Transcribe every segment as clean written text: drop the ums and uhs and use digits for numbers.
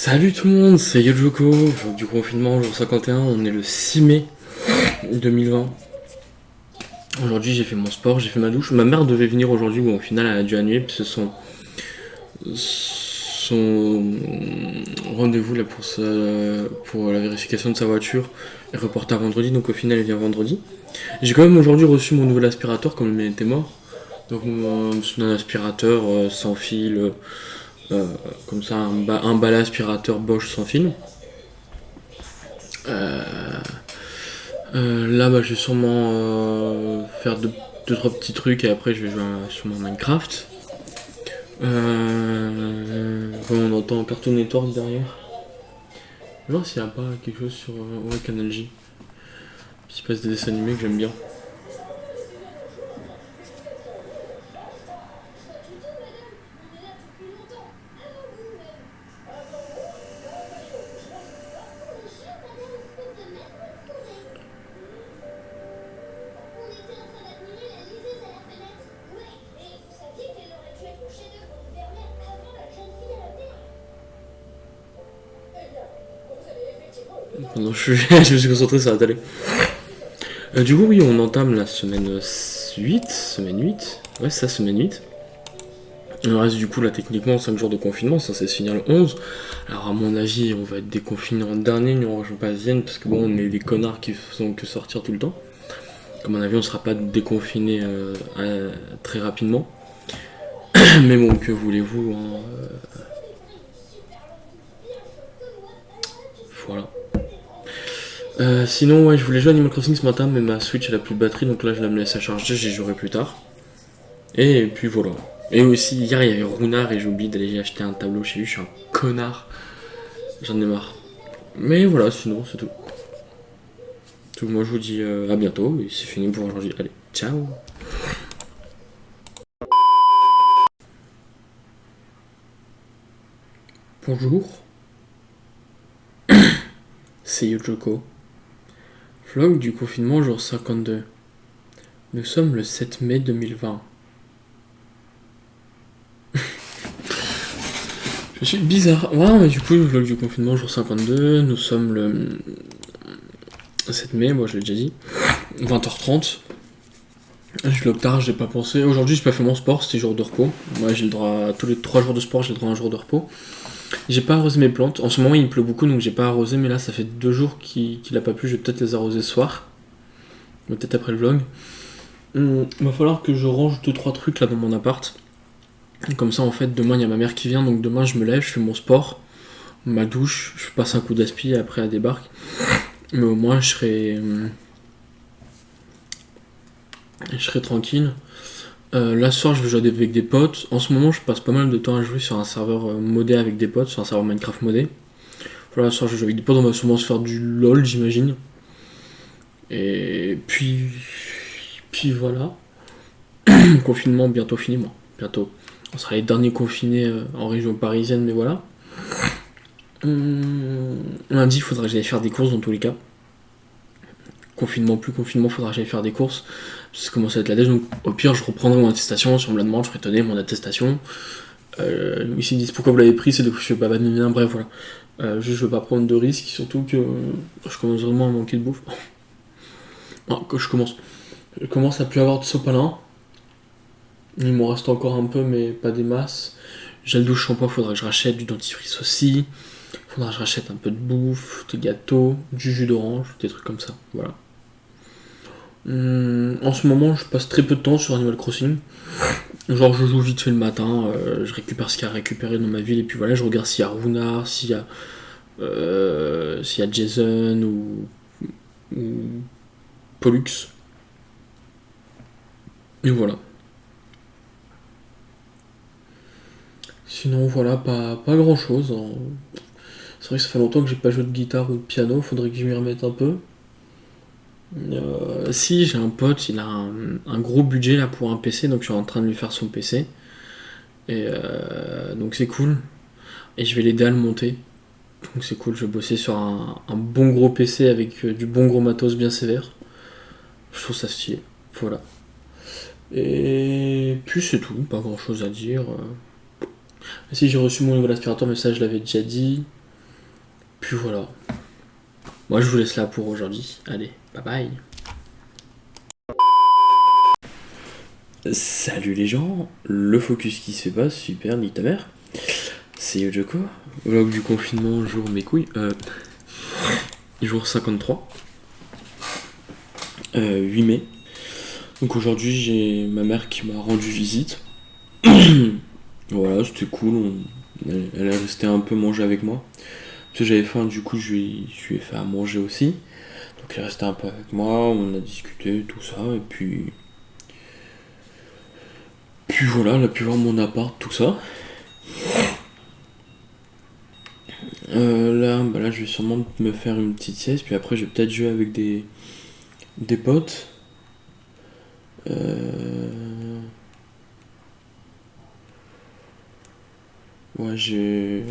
Salut tout le monde, c'est Yojoko, jour du confinement, jour 51, on est le 6 mai 2020. Aujourd'hui j'ai fait mon sport, j'ai fait ma douche. Ma mère devait venir aujourd'hui, mais au final elle a dû annuler parce que son rendez-vous là pour la vérification de sa voiture est reporté à vendredi, donc au final elle vient vendredi. J'ai quand même aujourd'hui reçu mon nouvel aspirateur comme le mien était mort. Donc c'est un aspirateur sans fil, euh, comme ça un balai aspirateur Bosch sans fil. Là, je vais sûrement faire deux, trois petits trucs et après je vais jouer sur mon Minecraft. On entend Cartoon Network derrière. Je vais voir s'il n'y a pas quelque chose sur Canal J. Il se passe des dessins animés que j'aime bien. Pendant je me suis concentré sur la télé. Du coup, oui, on entame la semaine 8. Semaine 8. Ouais, c'est ça, semaine 8. Il reste du coup là techniquement 5 jours de confinement, ça c'est se finir le 11. Alors à mon avis on va être déconfiné en dernier, nous en région parisienne, parce que bon on est des connards qui faisons que sortir tout le temps. Comme à mon avis on sera pas déconfiné très rapidement. Mais bon que voulez-vous hein, voilà. Sinon ouais je voulais jouer à Animal Crossing ce matin mais ma Switch elle a plus de batterie donc là je la me laisse à charger, j'y jouerai plus tard. Et puis voilà. Et aussi hier il y avait Runard et j'ai oublié d'aller acheter un tableau chez lui, je suis un connard. J'en ai marre. Mais voilà, sinon, c'est tout. Moi, je vous dis à bientôt et c'est fini pour aujourd'hui. Allez, ciao. Bonjour, c'est Yojoko. Vlog du confinement jour 52. Nous sommes le 7 mai 2020. Je suis bizarre. Ouais, mais du coup, le vlog du confinement jour 52. Nous sommes le 7 mai, moi je l'ai déjà dit. 20h30. Je vlog tard, j'ai pas pensé. Aujourd'hui, j'ai pas fait mon sport, c'était jour de repos. Moi, j'ai le droit à tous les 3 jours de sport, j'ai le droit à un jour de repos. J'ai pas arrosé mes plantes. En ce moment, il pleut beaucoup, donc j'ai pas arrosé. Mais là, ça fait 2 jours qu'il a pas plu. Je vais peut-être les arroser ce soir. Peut-être après le vlog. Il va falloir que je range 2-3 trucs là dans mon appart. Comme ça, en fait, demain, il y a ma mère qui vient. Donc demain, je me lève, je fais mon sport, ma douche, je passe un coup d'aspi et après, elle débarque. Mais au moins, je serai tranquille. Là, ce soir, je vais jouer avec des potes. En ce moment, je passe pas mal de temps à jouer sur un serveur modé avec des potes, sur un serveur Minecraft modé. Voilà, ce soir, je joue avec des potes, on va sûrement se faire du LOL, j'imagine. Et puis voilà. Confinement bientôt fini, moi. Bientôt. On sera les derniers confinés en région parisienne, mais voilà. Lundi, il faudra que j'aille faire des courses dans tous les cas. Confinement, plus confinement, faudra que j'aille faire des courses. Ça commence à être la dèche, donc au pire, je reprendrai mon attestation. Si on me la demande, je ferai donner mon attestation. Ici, ils disent pourquoi vous l'avez pris, c'est de je sais pas, bref, voilà. Juste, je veux pas prendre de risques, surtout que je commence vraiment à manquer de bouffe. Non, que je commence à plus avoir de sopalin. Il m'en reste encore un peu, mais pas des masses. Gel douche, shampoing, faudra que je rachète du dentifrice aussi. Faudra que je rachète un peu de bouffe, des gâteaux, du jus d'orange, des trucs comme ça. Voilà. En ce moment, je passe très peu de temps sur Animal Crossing. Genre, je joue vite fait le matin, je récupère ce qu'il y a à récupérer dans ma ville, et puis voilà, je regarde s'il y a Runard, s'il y a Jason ou Pollux. Et voilà. Sinon, voilà, pas grand chose. Hein. C'est vrai que ça fait longtemps que j'ai pas joué de guitare ou de piano, faudrait que je m'y remette un peu. Si, j'ai un pote, il a un gros budget là pour un PC, donc je suis en train de lui faire son PC. Et donc c'est cool. Et je vais l'aider à le monter. Donc c'est cool, je vais bosser sur un bon gros PC avec du bon gros matos bien sévère. Je trouve ça stylé. Voilà. Et puis c'est tout, pas grand chose à dire. Si j'ai reçu mon nouvel aspirateur, mais ça je l'avais déjà dit. Puis voilà. Moi, je vous laisse là pour aujourd'hui. Allez, bye bye. Salut les gens, le focus qui se fait pas, super, nique ta mère. C'est Yojoko, vlog du confinement, jour mes couilles, jour 53, 8 mai. Donc aujourd'hui j'ai ma mère qui m'a rendu visite. Voilà, c'était cool, elle est restée un peu manger avec moi. Parce que j'avais faim, du coup je lui ai fait à manger aussi. Donc elle est restée un peu avec moi, on a discuté, tout ça, et puis voilà, elle a pu voir mon appart, tout ça. Là, je vais sûrement me faire une petite sieste, puis après, je vais peut-être jouer avec des potes. Ouais, j'ai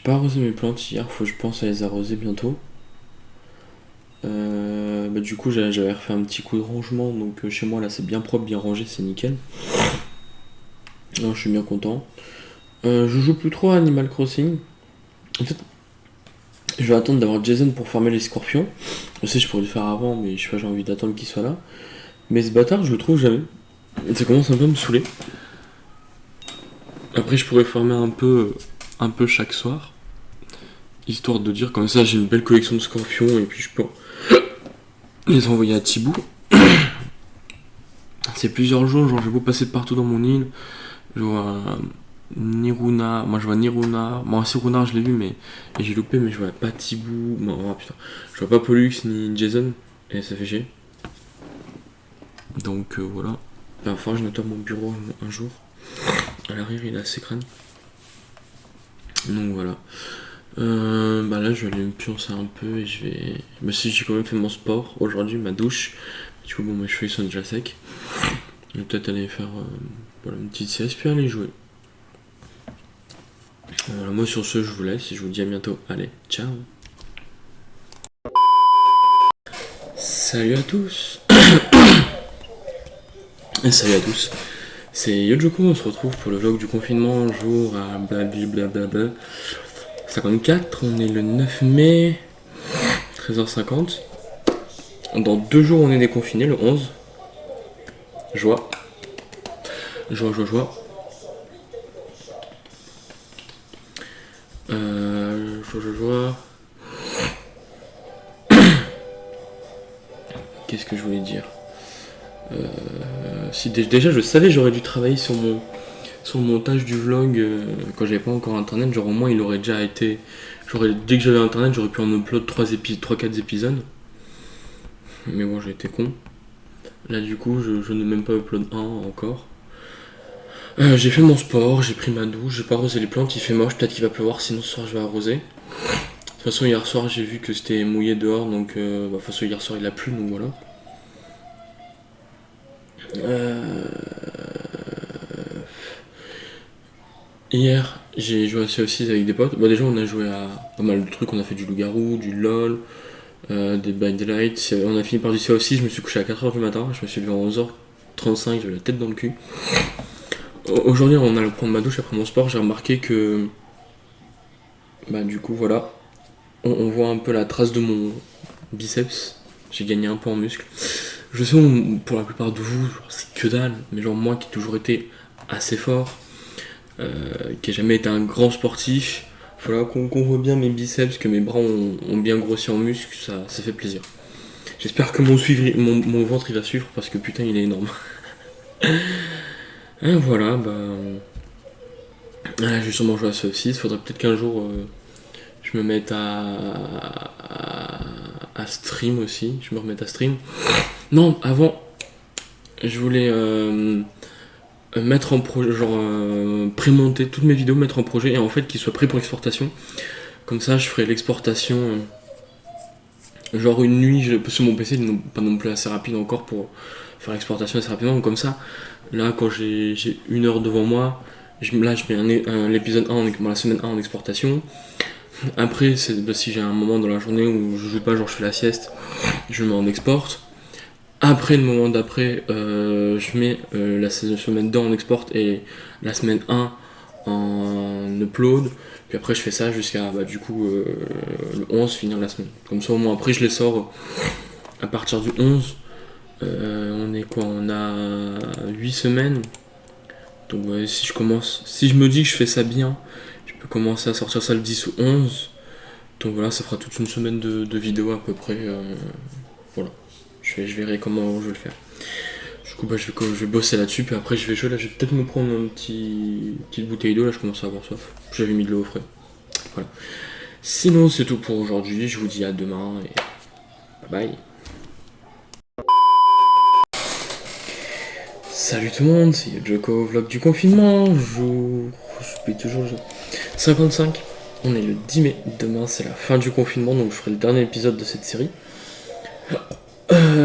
pas arrosé mes plantes hier, faut que je pense à les arroser bientôt. Du coup, j'avais refait un petit coup de rangement, donc chez moi, là, c'est bien propre, bien rangé, c'est nickel. Alors, je suis bien content. Je joue plus trop à Animal Crossing. En fait, je vais attendre d'avoir Jason pour farmer les scorpions. Je sais, je pourrais le faire avant, mais je sais pas, j'ai envie d'attendre qu'il soit là. Mais ce bâtard, je le trouve jamais. Ça commence un peu à me saouler. Après, je pourrais farmer un peu chaque soir. Histoire de dire, comme ça, j'ai une belle collection de scorpions et puis je peux les envoyer à Thibaut. C'est plusieurs jours, genre j'ai beau passer partout dans mon île. Je vois Niruna, moi je vois Niruna. Bon, Siruna, je l'ai vu, mais et j'ai loupé, mais je vois pas Thibaut. Non, putain. Je vois pas Pollux ni Jason. Et ça fait chier. Donc voilà. Enfin, je nettoie mon bureau un jour. À l'arrière, il est assez crâne. Donc voilà. Là, je vais aller me pioncer un peu et je vais. Mais si j'ai quand même fait mon sport aujourd'hui, ma douche. Du coup, bon, mes cheveux ils sont déjà secs. Je vais peut-être aller faire une petite sieste puis aller jouer. Voilà, moi sur ce, je vous laisse et je vous dis à bientôt. Allez, ciao. Salut à tous. Salut à tous. C'est Yojoko, on se retrouve pour le vlog du confinement, jour à blablabla 54, on est le 9 mai, 13h50. Dans 2 jours, on est déconfiné, le 11. Joie. Joie, joie, joie. Joie, joie, joie. Qu'est-ce que je voulais dire Si déjà, je savais, j'aurais dû travailler sur le montage du vlog quand j'avais pas encore internet. Genre, au moins, il aurait déjà été. Dès que j'avais internet, j'aurais pu en upload 3-4 épisodes. Mais bon, j'ai été con. Là, du coup, je n'ai même pas upload un encore. J'ai fait mon sport, j'ai pris ma douche, j'ai pas arrosé les plantes, il fait moche, peut-être qu'il va pleuvoir, sinon ce soir je vais arroser. De toute façon, hier soir j'ai vu que c'était mouillé dehors, donc de toute façon, hier soir il a plu, donc voilà. Hier, j'ai joué à Sea of Thieves avec des potes. Déjà, on a joué à pas mal de trucs, on a fait du loup-garou, du LOL, des By Daylight. On a fini par du Sea of Thieves, je me suis couché à 4h du matin, je me suis levé à 11h35, j'avais la tête dans le cul. Aujourd'hui, on allait prendre ma douche après mon sport, j'ai remarqué que. Du coup, voilà. On voit un peu la trace de mon biceps. J'ai gagné un peu en muscle. Je sais, pour la plupart de vous, c'est que dalle, mais genre moi qui ai toujours été assez fort, qui ai jamais été un grand sportif, voilà qu'on voit bien mes biceps, que mes bras ont bien grossi en muscle, ça fait plaisir. J'espère que mon ventre il va suivre parce que putain il est énorme. Et voilà, je vais sûrement jouer à ça aussi. Il faudrait peut-être qu'un jour je me mette à stream aussi. Je me remette à stream. Non, avant, je voulais mettre en projet, genre prémonter toutes mes vidéos, mettre en projet et en fait qu'ils soient prêts pour exportation. Comme ça, je ferai l'exportation genre une nuit. Sur mon PC, il n'est pas non plus assez rapide encore pour faire l'exportation assez rapidement. Donc comme ça, là, quand j'ai 1 heure devant moi, je mets l'épisode 1, la semaine 1 en exportation. Après, si j'ai un moment dans la journée où je joue pas, genre je fais la sieste, je me mets en export. Après, le moment d'après, je mets la semaine 2 en export et la semaine 1 un upload, puis après je fais ça jusqu'à du coup le 11 finir la semaine. Comme ça au moins après je les sors à partir du 11. On est quoi? On a 8 semaines. Donc ouais, si je me dis que je fais ça bien, je peux commencer à sortir ça le 10 ou 11. Donc voilà, ça fera toute une semaine de vidéos à peu près. Voilà. Je verrai comment je vais le faire. Du coup, je vais bosser là-dessus, puis après je vais jouer. Là, je vais peut-être me prendre petite bouteille d'eau. Là, je commence à avoir soif. J'avais mis de l'eau au frais. Voilà. Sinon, c'est tout pour aujourd'hui. Je vous dis à demain et bye bye. Salut tout le monde, c'est Yojoko, vlog du confinement, je suis toujours 55. On est le 10 mai, demain c'est la fin du confinement, donc je ferai le dernier épisode de cette série.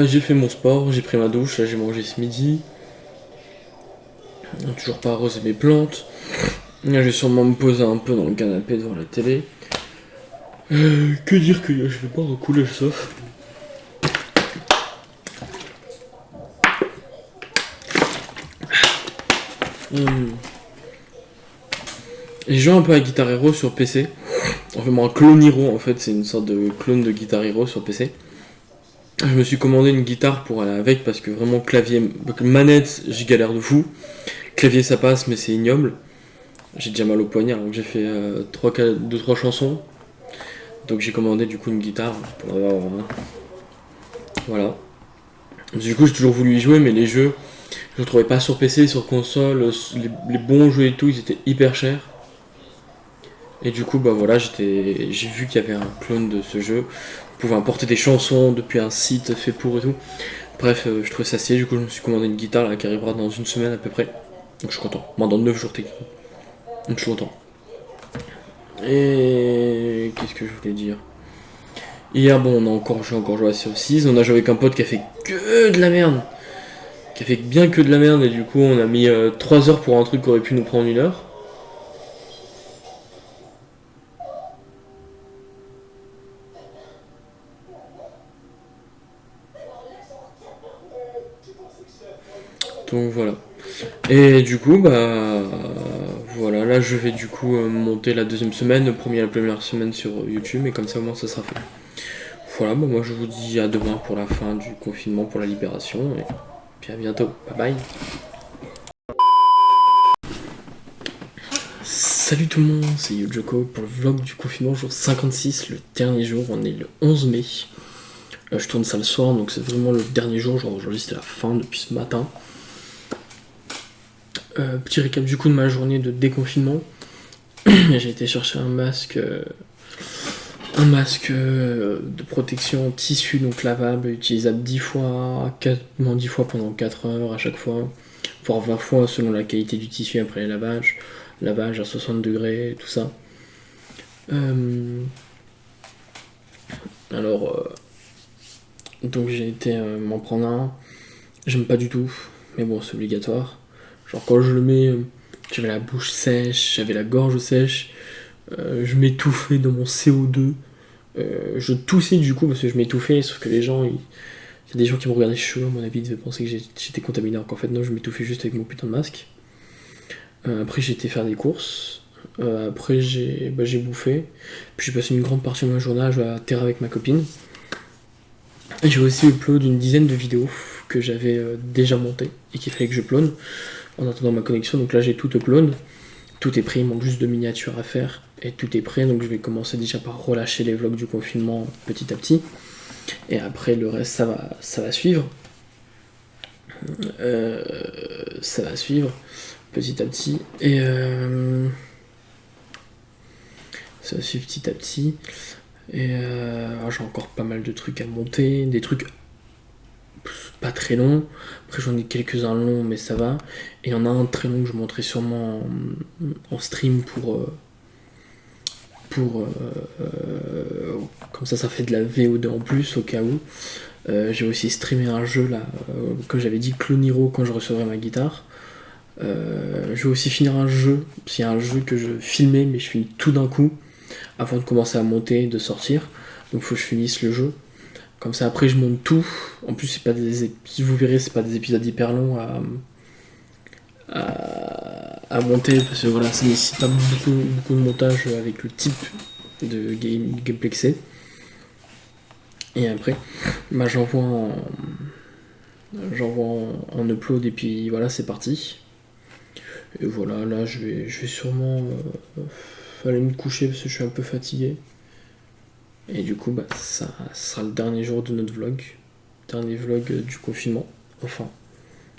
J'ai fait mon sport, j'ai pris ma douche, là j'ai mangé ce midi. Toujours pas arrosé mes plantes. Là, je vais sûrement me poser un peu dans le canapé devant la télé. Que dire que je vais pas recouler le sauf. J'ai joué un peu à Guitar Hero sur PC. Enfin, un Clone Hero en fait, c'est une sorte de clone de Guitar Hero sur PC. Je me suis commandé une guitare pour aller avec parce que vraiment clavier, manette, j'y galère de fou. Clavier ça passe mais c'est ignoble. J'ai déjà mal au poignet alors que j'ai fait 2-3 chansons. Donc j'ai commandé du coup une guitare pour avoir. Voilà. Du coup j'ai toujours voulu y jouer mais les jeux, je ne trouvais pas sur PC, sur console, les bons jeux et tout, ils étaient hyper chers. Et du coup, voilà, j'ai vu qu'il y avait un clone de ce jeu. Vous pouvez importer des chansons depuis un site fait pour et tout. Bref, je trouvais ça stylé. Du coup, je me suis commandé une guitare là, qui arrivera dans une semaine à peu près. Donc je suis content. Moi, dans 9 jours techniquement. Donc je suis content. Et qu'est-ce que je voulais dire? Hier, j'ai encore joué à Sea of Thieves. On a joué avec un pote qui a fait que de la merde. Qui a fait bien que de la merde. Et du coup, on a mis 3 heures pour un truc qui aurait pu nous prendre 1 heure. Donc voilà. Et du coup, voilà, là je vais du coup monter la deuxième semaine, la première semaine sur YouTube, et comme ça au moins ça sera fait. Voilà, moi je vous dis à demain pour la fin du confinement, pour la libération, et puis à bientôt. Bye bye. Salut tout le monde, c'est Yojoko pour le vlog du confinement, jour 56, le dernier jour, on est le 11 mai. Je tourne ça le soir, donc c'est vraiment le dernier jour, genre aujourd'hui c'était la fin depuis ce matin. Petit récap du coup de ma journée de déconfinement. J'ai été chercher un masque de protection en tissu, donc lavable, utilisable 10 fois, quasiment 10 fois pendant 4 heures à chaque fois, voire 20 fois selon la qualité du tissu après le lavage à 60 degrés, tout ça. Donc j'ai été m'en prendre un. J'aime pas du tout, mais bon, c'est obligatoire. Genre quand je le mets, j'avais la bouche sèche, j'avais la gorge sèche, je m'étouffais dans mon CO2. Je toussais du coup parce que je m'étouffais, sauf que il y a des gens qui me regardaient chelou, à mon avis, ils devaient penser que j'étais contaminé, alors qu'en fait non, je m'étouffais juste avec mon putain de masque. Après j'ai été faire des courses, après j'ai bouffé, puis j'ai passé une grande partie de ma journée à jouer à Terra avec ma copine. Et j'ai aussi upload une dizaine de vidéos que j'avais déjà montées et qu'il fallait que je upload en attendant ma connexion. Donc là j'ai tout upload, tout est prêt, il manque juste de miniatures à faire et tout est prêt. Donc je vais commencer déjà par relâcher les vlogs du confinement petit à petit. Et après le reste ça va suivre. Ça va suivre petit à petit. Et ça va suivre petit à petit. Et j'ai encore pas mal de trucs à monter, des trucs pas très longs. Après j'en ai quelques-uns longs mais ça va. Et il y en a un très long que je monterai sûrement en stream comme ça fait de la VOD en plus au cas où. J'ai aussi streamé un jeu là, comme j'avais dit, Clone Hero quand je recevrai ma guitare. Je vais aussi finir un jeu, c'est un jeu que je filmais mais je finis tout d'un coup avant de commencer à monter et de sortir. Donc faut que je finisse le jeu. Comme ça après je monte tout. En plus c'est pas vous verrez c'est pas des épisodes hyper longs à monter, parce que voilà, ça nécessite pas beaucoup de montage avec le type de gameplay que c'est. Et après, bah, j'envoie en upload et puis voilà, c'est parti. Et voilà, là je vais sûrement aller me coucher parce que je suis un peu fatigué. Et du coup, bah, ça sera le dernier jour de notre vlog. Dernier vlog du confinement.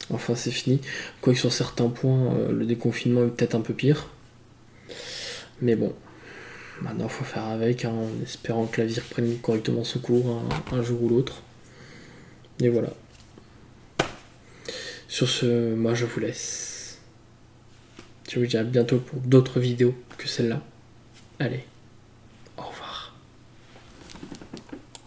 Enfin c'est fini. Quoique sur certains points, le déconfinement est peut-être un peu pire. Mais bon, maintenant il faut faire avec, hein, en espérant que la vie reprenne correctement son cours un jour ou l'autre. Et voilà. Sur ce, moi je vous laisse. Je vous dis à bientôt pour d'autres vidéos que celle-là. Allez.